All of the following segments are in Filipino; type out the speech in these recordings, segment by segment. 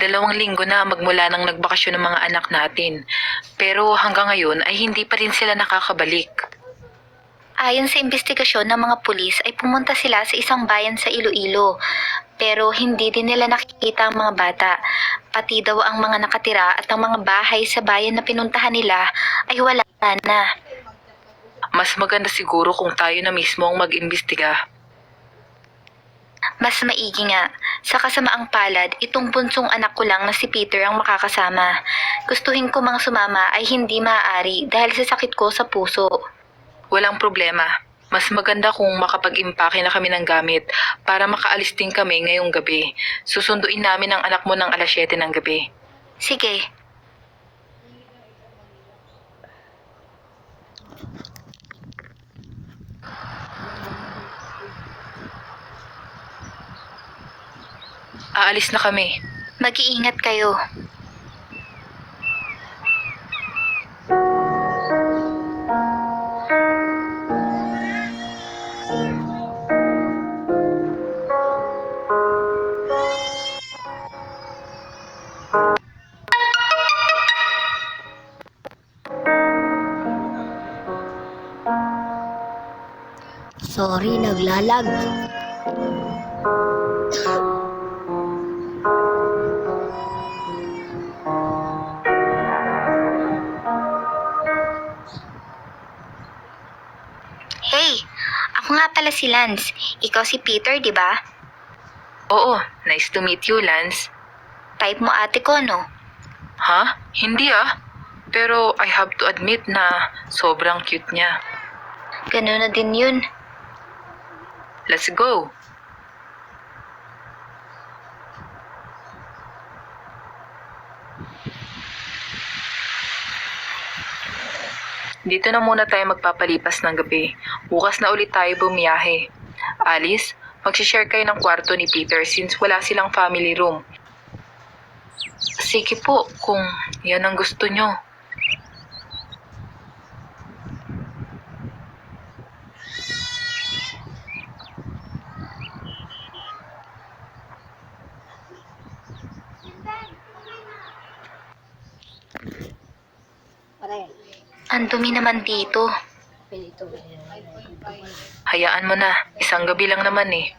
2 linggo na magmula nang nagbakasyon ng mga anak natin. Pero hanggang ngayon ay hindi pa rin sila nakakabalik. Ayon sa investigasyon ng mga pulis ay pumunta sila sa isang bayan sa Iloilo. Pero hindi din nila nakikita ang mga bata. Pati daw ang mga nakatira at ang mga bahay sa bayan na pinuntahan nila ay wala na. Mas maganda siguro kung tayo na mismo ang mag-imbestiga. Mas maigi nga. Sa kasamaang palad, itong bunsong anak ko lang na si Peter ang makakasama. Gustuhin ko mang sumama ay hindi maaari dahil sa sakit ko sa puso. Walang problema. Mas maganda kung makapag-impake na kami ng gamit para makaalis din kami ngayong gabi. Susunduin namin ang anak mo ng alas 7 ng gabi. Sige. Aalis na kami. Mag-iingat kayo. Sorry, naglalag. Hey, ako nga pala si Lance. Ikaw si Peter, di ba? Oo, nice to meet you, Lance. Type mo ate ko, no? Ha? Hindi ah. Pero I have to admit na sobrang cute niya. Ganun na din yun. Let's go! Dito na muna tayo magpapalipas ng gabi. Bukas na ulit tayo bumiyahe. Alice, mag-share kayo ng kwarto ni Peter since wala silang family room. Sige po, kung yan ang gusto nyo. Ang dumi naman dito. Hayaan mo na, isang gabi lang naman eh.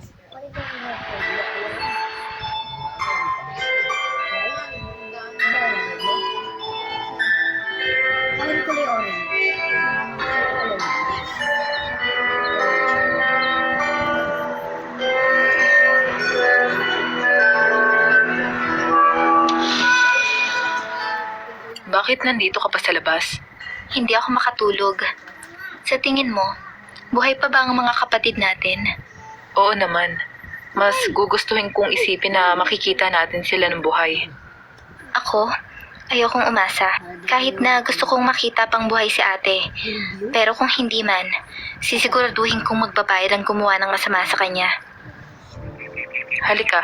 Bakit nandito ka pa sa labas? Hindi ako makatulog. Sa tingin mo, buhay pa ba ang mga kapatid natin? Oo naman. Mas gugustuhin kong isipin na makikita natin sila ng buhay. Ako, ayokong umasa. Kahit na gusto kong makita pang buhay si ate. Pero kung hindi man, sisiguraduhin kong magbabayad ang gumawa ng masama sa kanya. Halika.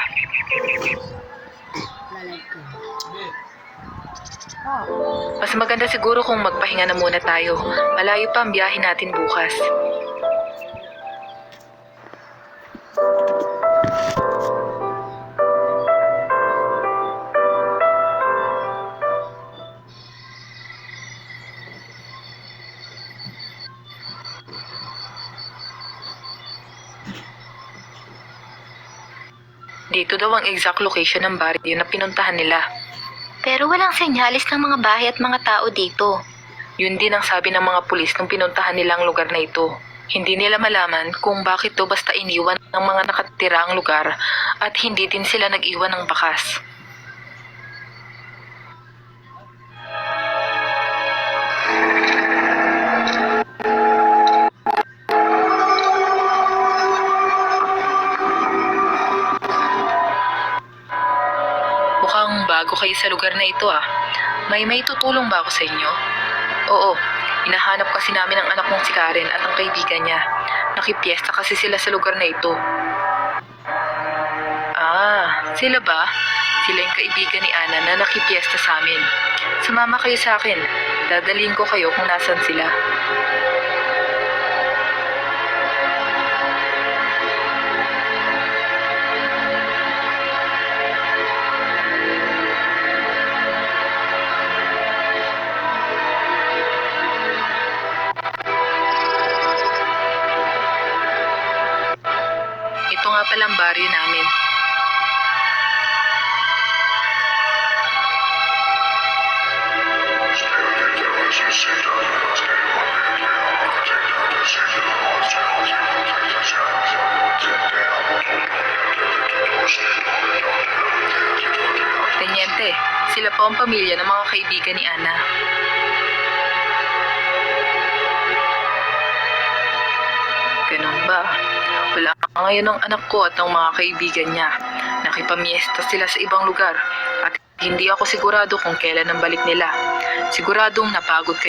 Mas maganda siguro kung magpahinga na muna tayo. Malayo pa ang biyahe natin bukas. Dito daw ang exact location ng baryo na pinuntahan nila. Pero walang senyalis ng mga bahay at mga tao dito. Yun din ang sabi ng mga pulis nung pinuntahan nilang lugar na ito. Hindi nila malaman kung bakit to basta iniwan ng mga nakatira ang lugar at hindi din sila nag-iwan ng bakas. Mukhang bago kayo sa lugar na ito ah. May tutulong ba ako sa inyo? Oo, hinahanap kasi namin ang anak mong si Karen at ang kaibigan niya. Nakipiesta kasi sila sa lugar na ito. Ah, sila ba? Sila yung kaibigan ni Ana na nakipiesta sa amin. Sumama kayo sa akin. Dadalhin ko kayo kung nasan sila. pala ang baryo namin. Teniente, sila po ang pamilya ng mga kaibigan ni Ana. Ganun ba? Wala ngayon ang anak ko at ng mga kaibigan niya. Nakipamiesta sila sa ibang lugar at hindi ako sigurado kung kailan ang balik nila. Siguradong napagod